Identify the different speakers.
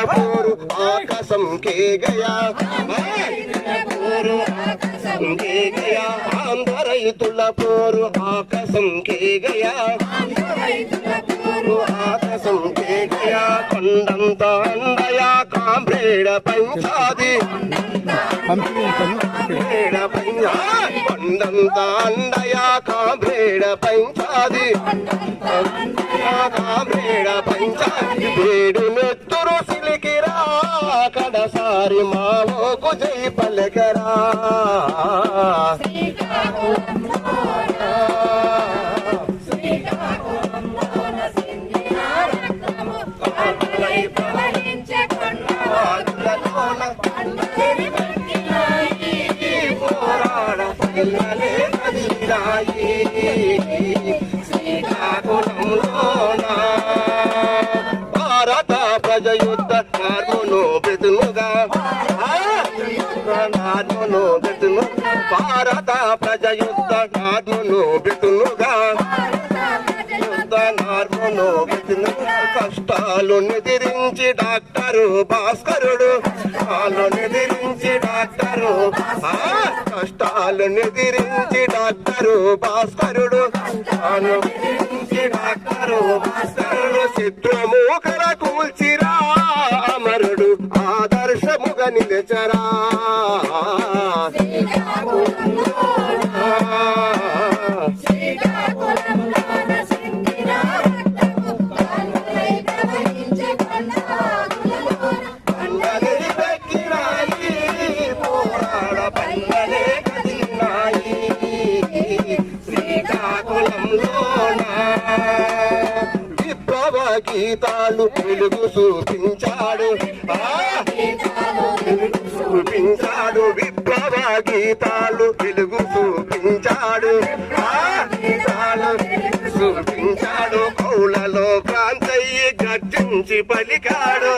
Speaker 1: పోరు ఆకాశం కే గయా పోరు ఆకాశం కే గయా ఆంధ్ర రైతుల పోరు ఆకాశం కే గయా ఆకాశం కే గయా కొండంత అండయా కామ్రేడ పంచాది కొండంత అండయా కామ్రేడ పంచాది కామ్రేడ పంచాది వేడు నెత్తురు సిలికిరా కడసారి మావోకు జై పలకరా భారత ప్రజ యుద్ధ నార్మును బెతునుగా భారత ప్రజ యుద్ధ నార్మును బెతునుగా కష్టాలు నిదిరించి డాక్టరు భాస్కరుడు నిదిరించి డాక్టరు కష్టాలు నిదిరించి డాక్టరు భాస్కరుడు డాక్టరు భాస్కరుడు చిత్రముఖర కూల్చిరా అమరుడు ఆదర్శముగా నిలచరా విప్లవ గీతాలు వెలుగు చూపించాడు విప్లవ గీతాలు వెలుగు చూపించాడు కౌలలో క్రాంతయ్య గర్జించి పలికాడు